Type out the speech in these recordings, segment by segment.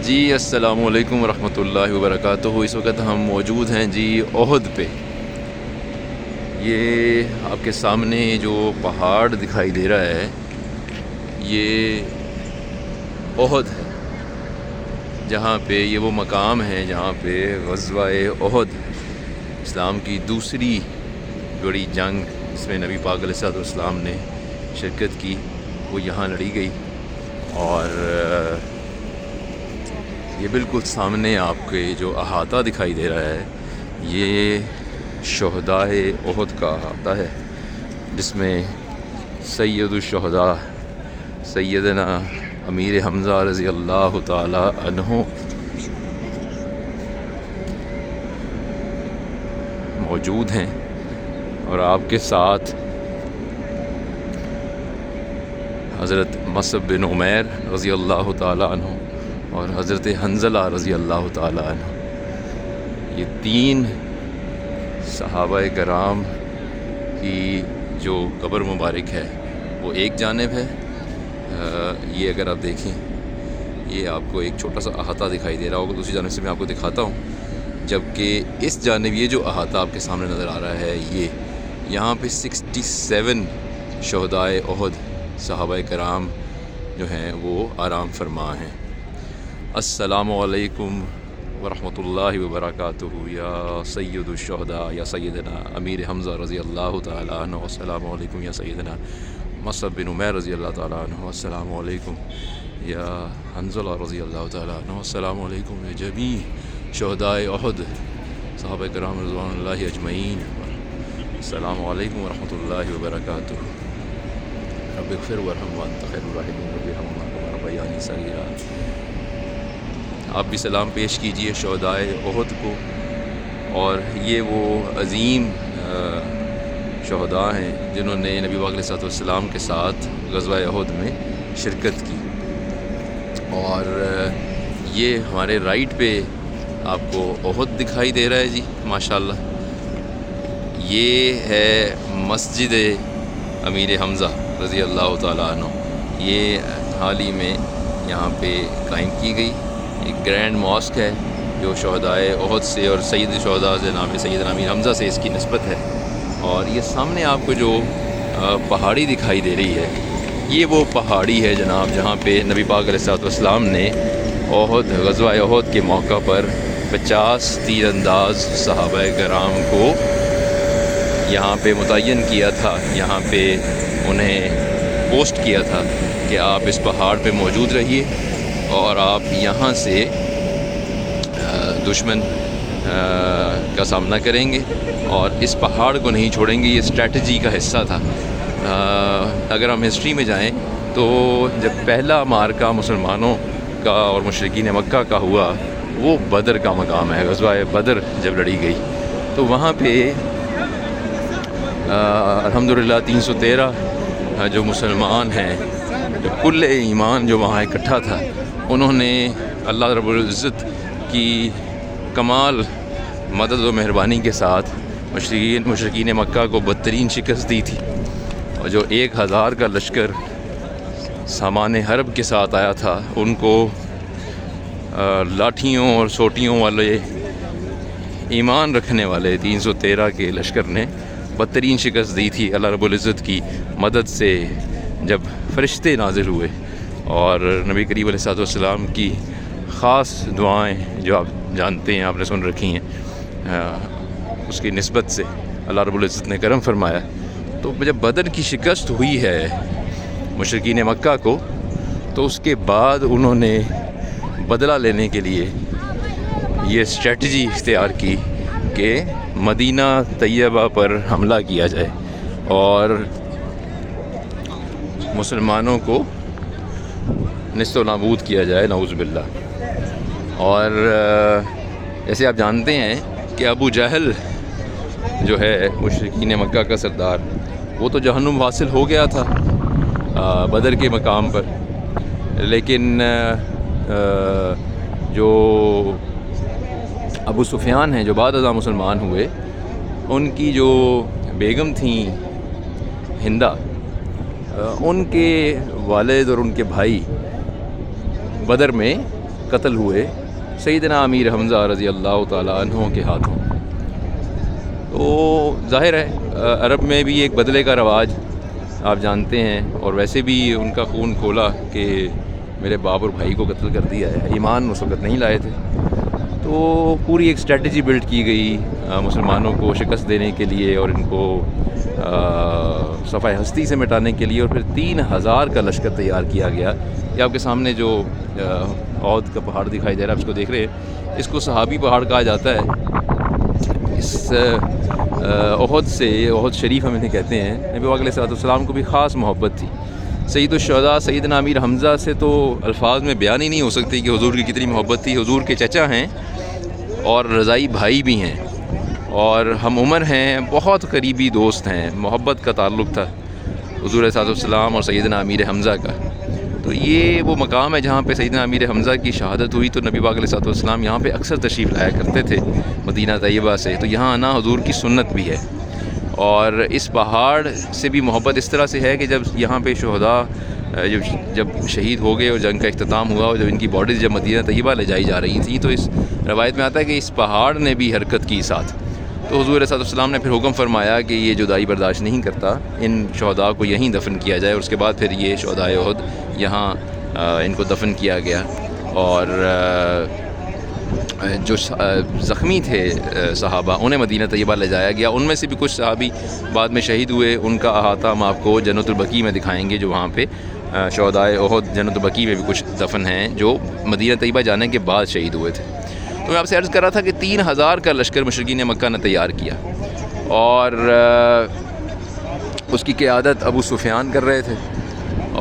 جی السلام علیکم ورحمۃ اللہ وبرکاتہ۔ اس وقت ہم موجود ہیں جی احد پہ۔ یہ آپ کے سامنے جو پہاڑ دکھائی دے رہا ہے یہ احد ہے، جہاں پہ یہ وہ مقام ہے جہاں پہ غزوہ احد، اسلام کی دوسری بڑی جنگ جس میں نبی پاک علیہ السلام نے شرکت کی، وہ یہاں لڑی گئی۔ اور یہ بالکل سامنے آپ کے جو احاطہ دکھائی دے رہا ہے یہ شہدائے احد کا احاطہ ہے، جس میں سید الشہداء سیدنا امیر حمزہ رضی اللہ تعالی عنہ موجود ہیں، اور آپ کے ساتھ حضرت مصعب بن عمیر رضی اللہ تعالی عنہ اور حضرت حنظلہ رضی اللہ تعالی عنہ، یہ تین صحابہ کرام کی جو قبر مبارک ہے وہ ایک جانب ہے۔ یہ اگر آپ دیکھیں، یہ آپ کو ایک چھوٹا سا احاطہ دکھائی دے رہا ہوگا، دوسری جانب سے میں آپ کو دکھاتا ہوں، جبکہ اس جانب یہ جو احاطہ آپ کے سامنے نظر آ رہا ہے یہاں پہ 67 شہدائے احد صحابہ کرام جو ہیں وہ آرام فرما ہیں۔ السلام علیکم ورحمۃ اللہ وبرکاتہ یا سید الشہداء یا سیدنا امیر حمزہ رضی اللہ تعالی عنہ، السلام علیکم یا سیدنا مصعب بن عمیر رضی اللہ تعالی عنہ، السلام علیکم یا حنظلہ رضی اللہ تعالی عنہ، السلام علیکم یا جمیع شہدائے احد صحابہ کرام رضوان اللہ اجمعین، السلام علیکم ورحمۃ اللہ وبرکاتہ۔ رب اغفر وارحم وانت خیر الراحمین، رب ارحمہما کما ربیانی صغیرا۔ آپ بھی سلام پیش کیجئے شہدائے احد کو، اور یہ وہ عظیم شہداء ہیں جنہوں نے نبی پاک علیہ السلام کے ساتھ غزوہ احد میں شرکت کی۔ اور یہ ہمارے رائٹ پہ آپ کو احد دکھائی دے رہا ہے جی ماشاءاللہ۔ یہ ہے مسجد امیر حمزہ رضی اللہ تعالیٰ عنہ، یہ حال ہی میں یہاں پہ قائم کی گئی ایک گرینڈ ماسک ہے جو شہدائے احد سے اور سید شہداء سے نام سیدنا امیر حمزہ سے اس کی نسبت ہے۔ اور یہ سامنے آپ کو جو پہاڑی دکھائی دے رہی ہے یہ وہ پہاڑی ہے جناب جہاں پہ نبی پاک علیہ السلام نے احد غزوہ احد کے موقع پر 50 تیر انداز صحابہ کرام کو یہاں پہ متعین کیا تھا، یہاں پہ انہیں پوسٹ کیا تھا کہ آپ اس پہاڑ پہ موجود رہیے اور آپ یہاں سے دشمن کا سامنا کریں گے اور اس پہاڑ کو نہیں چھوڑیں گے۔ یہ اسٹریٹجی کا حصہ تھا۔ اگر ہم ہسٹری میں جائیں تو جب پہلا معرکہ مسلمانوں کا اور مشرکین مکہ کا ہوا وہ بدر کا مقام ہے، غزوہ بدر جب لڑی گئی تو وہاں پہ الحمدللہ 313 جو مسلمان ہیں، جو کل ایمان جو وہاں اکٹھا تھا، انہوں نے اللہ رب العزت کی کمال مدد و مہربانی کے ساتھ مشرکین مکہ کو بدترین شکست دی تھی، اور جو 1000 کا لشکر سامان حرب کے ساتھ آیا تھا ان کو لاٹھیوں اور سوٹیوں والے ایمان رکھنے والے 313 کے لشکر نے بدترین شکست دی تھی اللہ رب العزت کی مدد سے، جب فرشتے نازل ہوئے اور نبی کریم علیہ السلام کی خاص دعائیں جو آپ جانتے ہیں، آپ نے سن رکھی ہیں، اس کی نسبت سے اللہ رب العزت نے کرم فرمایا۔ تو جب بدر کی شکست ہوئی ہے مشرکین مکہ کو، تو اس کے بعد انہوں نے بدلہ لینے کے لیے یہ اسٹریٹجی اختیار کی کہ مدینہ طیبہ پر حملہ کیا جائے اور مسلمانوں کو نیست و نابود کیا جائے، نعوذ باللہ۔ اور جیسے آپ جانتے ہیں کہ ابو جہل جو ہے مشرکین مکہ کا سردار، وہ تو جہنم واصل ہو گیا تھا بدر کے مقام پر، لیکن جو ابو سفیان ہیں جو بعد ازاں مسلمان ہوئے، ان کی جو بیگم تھیں ہندہ، ان کے والد اور ان کے بھائی بدر میں قتل ہوئے سیدنا امیر حمزہ رضی اللہ تعالیٰ عنہ کے ہاتھوں۔ تو ظاہر ہے عرب میں بھی ایک بدلے کا رواج آپ جانتے ہیں، اور ویسے بھی ان کا خون کھولا کہ میرے باپ اور بھائی کو قتل کر دیا ہے، ایمان اس وقت نہیں لائے تھے، تو پوری ایک اسٹریٹجی بلڈ کی گئی مسلمانوں کو شکست دینے کے لیے اور ان کو صفحہ ہستی سے مٹانے کے لیے، اور پھر 3000 کا لشکر تیار کیا گیا۔ یہ آپ کے سامنے جو احد کا پہاڑ دکھائی دے رہا ہے، آپ اس کو دیکھ رہے ہیں، اس کو صحابی پہاڑ کہا جاتا ہے۔ اس احد سے، احد شریف ہم انہیں کہتے ہیں، نبی پاک علیہ السلام کو بھی خاص محبت تھی۔ سید الشہداء سیدنا امیر حمزہ سے تو الفاظ میں بیان ہی نہیں ہو سکتی کہ حضور کی کتنی محبت تھی۔ حضور کے چچا ہیں اور رضائی بھائی بھی ہیں اور ہم عمر ہیں، بہت قریبی دوست ہیں، محبت کا تعلق تھا حضور علیہ السلام اور سیدنا امیر حمزہ کا۔ تو یہ وہ مقام ہے جہاں پہ سیدنا امیر حمزہ کی شہادت ہوئی، تو نبی پاک علیہ السلام یہاں پہ اکثر تشریف لایا کرتے تھے مدینہ طیبہ سے، تو یہاں آنا حضور کی سنت بھی ہے۔ اور اس پہاڑ سے بھی محبت اس طرح سے ہے کہ جب یہاں پہ شہداء جب شہید ہو گئے اور جنگ کا اختتام ہوا اور جب ان کی باڈیز جب مدینہ طیبہ لے جائی جا رہی تھیں، تو اس روایت میں آتا ہے کہ اس پہاڑ نے بھی حرکت کی ساتھ، تو حضور علیہ السلام نے پھر حکم فرمایا کہ یہ جدائی برداشت نہیں کرتا، ان شہداء کو یہیں دفن کیا جائے، اور اس کے بعد پھر یہ شہدائے احد یہاں ان کو دفن کیا گیا۔ اور جو زخمی تھے صحابہ انہیں مدینہ طیبہ لے جایا گیا، ان میں سے بھی کچھ صحابی بعد میں شہید ہوئے، ان کا احاطہ ہم آپ کو جنت البقیع میں دکھائیں گے، جو وہاں پہ شہدائے احد جنت البقیع میں بھی کچھ دفن ہیں جو مدینہ طیبہ جانے کے بعد شہید ہوئے تھے۔ تو میں آپ سے عرض کر رہا تھا کہ 3000 کا لشکر مشرکین مکہ نے تیار کیا، اور اس کی قیادت ابو سفیان کر رہے تھے،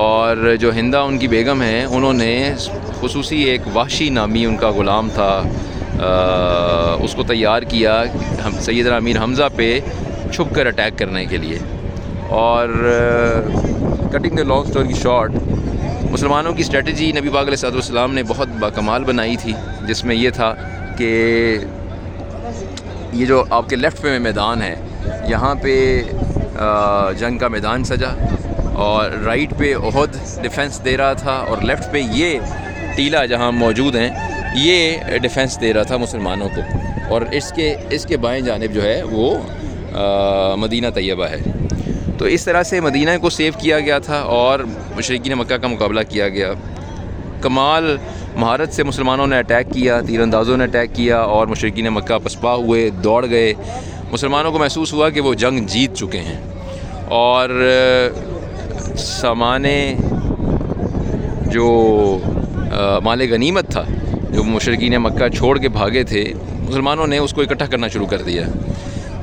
اور جو ہندہ ان کی بیگم ہیں انہوں نے خصوصی ایک وحشی نامی ان کا غلام تھا، اس کو تیار کیا سیدنا امیر حمزہ پہ چھپ کر اٹیک کرنے کے لیے۔ اور cutting the long story short, مسلمانوں کی اسٹریٹجی نبی پاک علیہ السلام نے بہت باکمال بنائی تھی، جس میں یہ تھا کہ یہ جو آپ کے لیفٹ پہ میدان ہے، یہاں پہ جنگ کا میدان سجا، اور رائٹ پہ احد ڈیفنس دے رہا تھا، اور لیفٹ پہ یہ ٹیلہ جہاں موجود ہیں یہ ڈیفنس دے رہا تھا مسلمانوں کو، اور اس کے بائیں جانب جو ہے وہ مدینہ طیبہ ہے۔ تو اس طرح سے مدینہ کو سیو کیا گیا تھا اور مشرکین مکہ کا مقابلہ کیا گیا۔ کمال مہارت سے مسلمانوں نے اٹیک کیا، تیر اندازوں نے اٹیک کیا، اور مشرکین مکہ پسپا ہوئے، دوڑ گئے۔ مسلمانوں کو محسوس ہوا کہ وہ جنگ جیت چکے ہیں، اور سامان جو مال غنیمت تھا جو مشرکین مکہ چھوڑ کے بھاگے تھے، مسلمانوں نے اس کو اکٹھا کرنا شروع کر دیا۔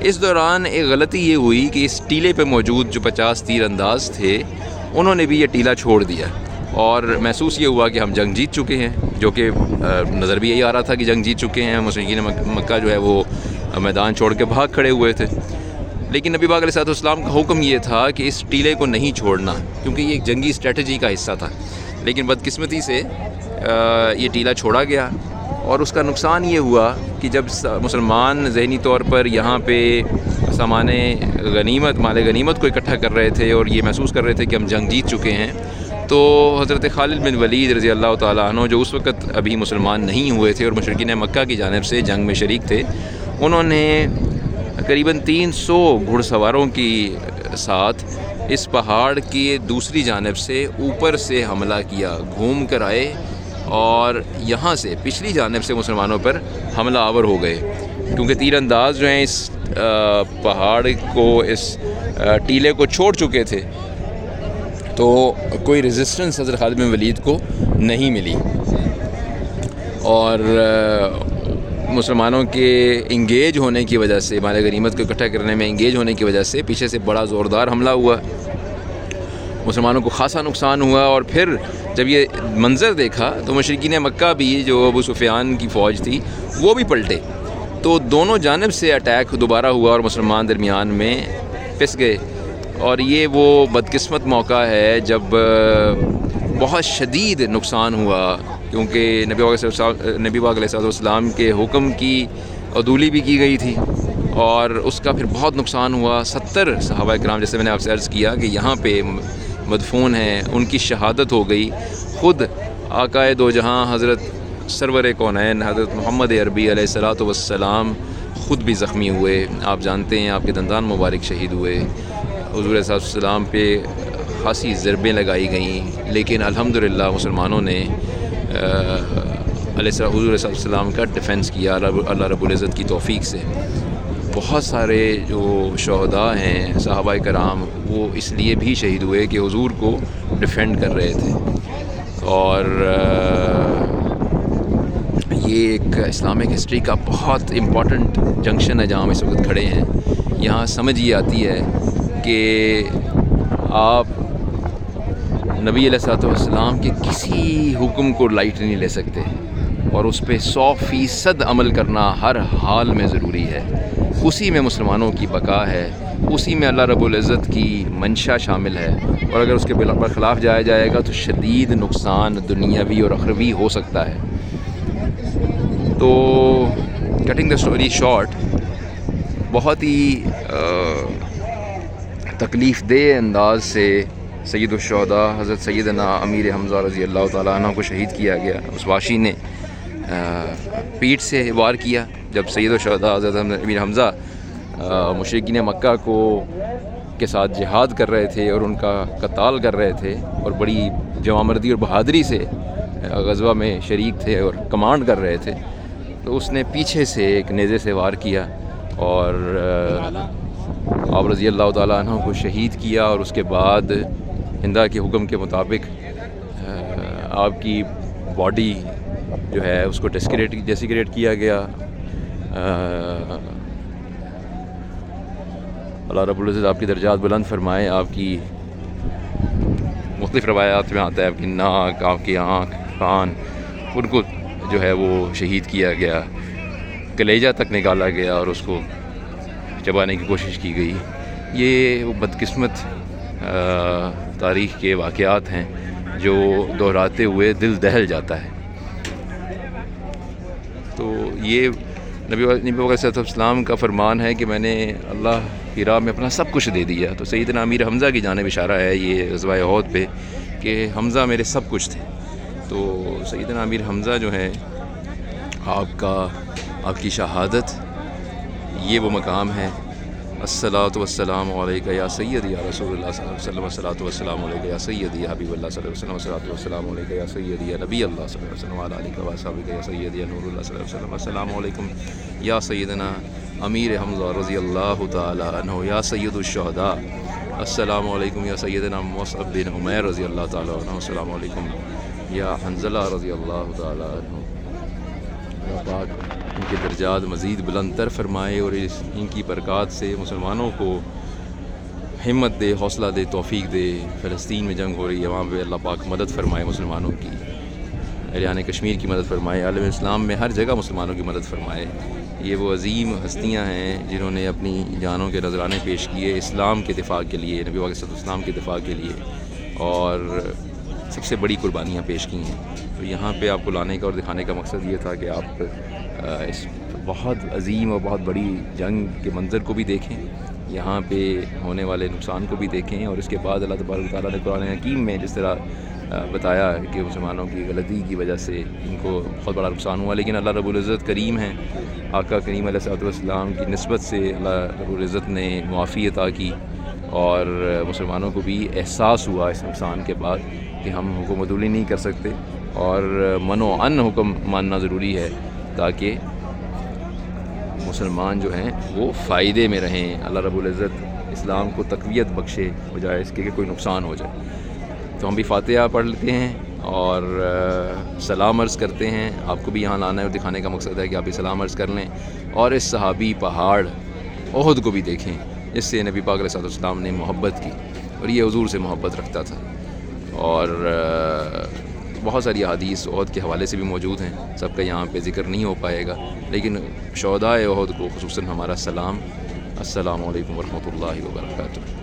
اس دوران ایک غلطی یہ ہوئی کہ اس ٹیلے پہ موجود جو 50 تیر انداز تھے انہوں نے بھی یہ ٹیلہ چھوڑ دیا، اور محسوس یہ ہوا کہ ہم جنگ جیت چکے ہیں، جو کہ نظر بھی یہی آ رہا تھا کہ جنگ جیت چکے ہیں۔ مشرکین مکہ جو ہے وہ میدان چھوڑ کے بھاگ کھڑے ہوئے تھے، لیکن نبی پاک علیہ السلام کا حکم یہ تھا کہ اس ٹیلے کو نہیں چھوڑنا، کیونکہ یہ ایک جنگی اسٹریٹجی کا حصہ تھا۔ لیکن بدقسمتی سے یہ ٹیلہ چھوڑا گیا، اور اس کا نقصان یہ ہوا کہ جب مسلمان ذہنی طور پر یہاں پہ سامان غنیمت، مال غنیمت کو اکٹھا کر رہے تھے اور یہ محسوس کر رہے تھے کہ ہم جنگ جیت چکے ہیں، تو حضرت خالد بن ولید رضی اللہ تعالیٰ عنہ جو اس وقت ابھی مسلمان نہیں ہوئے تھے اور مشرکین مکہ کی جانب سے جنگ میں شریک تھے، انہوں نے قریباً 300 گھڑ سواروں کی ساتھ اس پہاڑ کی دوسری جانب سے اوپر سے حملہ کیا، گھوم کر آئے اور یہاں سے پچھلی جانب سے مسلمانوں پر حملہ آور ہو گئے، کیونکہ تیر انداز جو ہیں اس پہاڑ کو، اس ٹیلے کو چھوڑ چکے تھے، تو کوئی ریزسٹنس حضرت خالد بن ولید کو نہیں ملی، اور مسلمانوں کے انگیج ہونے کی وجہ سے، مال غنیمت کو اکٹھا کرنے میں انگیج ہونے کی وجہ سے پیچھے سے بڑا زوردار حملہ ہوا، مسلمانوں کو خاصا نقصان ہوا۔ اور پھر جب یہ منظر دیکھا تو مشرکین مکہ بھی، جو ابو سفیان کی فوج تھی، وہ بھی پلٹے، تو دونوں جانب سے اٹیک دوبارہ ہوا اور مسلمان درمیان میں پس گئے۔ اور یہ وہ بدقسمت موقع ہے جب بہت شدید نقصان ہوا، کیونکہ نبی پاک علیہ السلام کے حکم کی عدولی بھی کی گئی تھی، اور اس کا پھر بہت نقصان ہوا۔ 70 صحابہ کرام، جیسے میں نے آپ سے عرض کیا کہ یہاں پہ مدفون ہیں، ان کی شہادت ہو گئی۔ خود آقائے دو جہاں حضرت سرور کونین حضرت محمد عربی علیہ الصلوۃ والسلام خود بھی زخمی ہوئے. آپ جانتے ہیں آپ کے دندان مبارک شہید ہوئے. حضور علیہ السلام پہ خاصی ضربیں لگائی گئیں، لیکن الحمدللہ مسلمانوں نے حضور علیہ السلام کا ڈیفینس کیا اللہ رب العزت کی توفیق سے. بہت سارے جو شہداء ہیں صحابہ کرام وہ اس لیے بھی شہید ہوئے کہ حضور کو ڈیفینڈ کر رہے تھے. اور یہ ایک اسلامک ہسٹری کا بہت امپورٹنٹ جنکشن ہے جہاں ہم اس وقت کھڑے ہیں. یہاں سمجھ یہ آتی ہے کہ آپ نبی علیہ السلام کے کسی حکم کو لائٹ نہیں لے سکتے، اور اس پہ 100% عمل کرنا ہر حال میں ضروری ہے. اسی میں مسلمانوں کی بقا ہے، اسی میں اللہ رب العزت کی منشا شامل ہے، اور اگر اس کے برخلاف جایا جائے گا تو شدید نقصان دنیاوی اور اخروی ہو سکتا ہے. تو کٹنگ دا اسٹوری شارٹ، بہت ہی تکلیف دہ انداز سے سید الشہداء حضرت سیدنا امیر حمزہ رضی اللہ تعالیٰ عنہ کو شہید کیا گیا. اس وحشی نے پیٹھ سے وار کیا جب سید الشہداء حضرت امیر حمزہ مشرکین مکہ کے ساتھ جہاد کر رہے تھے اور ان کا قتال کر رہے تھے، اور بڑی جوامردی اور بہادری سے غزوہ میں شریک تھے اور کمانڈ کر رہے تھے. تو اس نے پیچھے سے ایک نیزے سے وار کیا اور آپ رضی اللہ تعالیٰ عنہ کو شہید کیا. اور اس کے بعد ہندا کے حکم کے مطابق آپ کی باڈی جو ہے اس کو ڈیسیکریٹ کیا گیا. اللہ رب العزت آپ کی درجات بلند فرمائے. آپ کی مختلف روایات میں آتا ہے آپ کی ناک، آپ کی آنکھ، کان، ان کو جو ہے وہ شہید کیا گیا، کلیجہ تک نکالا گیا اور اس کو چبانے کی کوشش کی گئی. یہ وہ بدقسمت تاریخ کے واقعات ہیں جو دہراتے ہوئے دل دہل جاتا ہے. تو یہ نبی علیہ السلام کا فرمان ہے کہ میں نے اللہ کی راہ میں اپنا سب کچھ دے دیا. تو سیدنا امیر حمزہ کی جانب اشارہ ہے یہ غزوہ احد پہ کہ حمزہ میرے سب کچھ تھے. تو سیدنا امیر حمزہ جو ہے آپ کی شہادت یہ وہ مقام ہے. الصلاۃ والسلام علیکہ یا سیدی یا رسول اللہ صلی اللہ علیہ وسلم، الصلاۃ والسلام علیکہ یا سیدی یا حبیب اللہ صلی اللہ علیہ وسلم، الصلاۃ والسلام علیکہ یا سیدی یا نبی اللہ صلی اللہ علیہ وسلم وعلی آلہ وصحبہ یا سیدی یا نور اللہ صلی اللہ علیہ وسلم. السلام علیکم یا سیدنا امیر حمزہ رضی اللہ تعالی عنہ یا سید الشہداء. السلام علیکم یا سیدنا مصعب بن عمیر رضی اللہ تعالی عنہ. السلام علیکم یا حنظلہ رضی اللہ تعالی عنہ. اللہ پاک ان کے درجات مزید بلند تر فرمائے اور ان کی برکات سے مسلمانوں کو ہمت دے، حوصلہ دے، توفیق دے. فلسطین میں جنگ ہو رہی ہے، وہاں پہ اللہ پاک مدد فرمائے مسلمانوں کی. اہلِ کشمیر کی مدد فرمائے. عالم اسلام میں ہر جگہ مسلمانوں کی مدد فرمائے. یہ وہ عظیم ہستیاں ہیں جنہوں نے اپنی جانوں کے نذرانے پیش کیے اسلام کے دفاع کے لیے، نبی پاک صلی اللہ علیہ وسلم کے دفاع کے لیے، اور سب سے بڑی قربانیاں پیش کی ہیں. تو یہاں پہ آپ کو لانے کا اور دکھانے کا مقصد یہ تھا کہ آپ اس بہت عظیم اور بہت بڑی جنگ کے منظر کو بھی دیکھیں، یہاں پہ ہونے والے نقصان کو بھی دیکھیں، اور اس کے بعد اللہ تبارک و تعالیٰ نے قرآن حکیم میں جس طرح بتایا کہ مسلمانوں کی غلطی کی وجہ سے ان کو بہت بڑا نقصان ہوا، لیکن اللہ رب العزت کریم ہیں. آقا کریم علیہ السلام کی نسبت سے اللہ رب العزت نے معافی عطا کی، اور مسلمانوں کو بھی احساس ہوا اس نقصان کے بعد کہ ہم حکم عدولی نہیں کر سکتے، اور من و عن حکم ماننا ضروری ہے تاکہ مسلمان جو ہیں وہ فائدے میں رہیں. اللہ رب العزت اسلام کو تقویت بخشے بجائے اس کے کہ کوئی نقصان ہو جائے. تو ہم بھی فاتحہ پڑھ لیتے ہیں اور سلام عرض کرتے ہیں. آپ کو بھی یہاں لانا ہے اور دکھانے کا مقصد ہے کہ آپ بھی سلام عرض کر لیں، اور اس صحابی پہاڑ احد کو بھی دیکھیں جس سے نبی پاک علیہ السلام نے محبت کی، اور یہ حضور سے محبت رکھتا تھا. اور بہت ساری احادیث احد کے حوالے سے بھی موجود ہیں، سب کا یہاں پہ ذکر نہیں ہو پائے گا، لیکن شہداء احد کو خصوصاً ہمارا سلام. السلام علیکم ورحمۃ اللہ وبرکاتہ.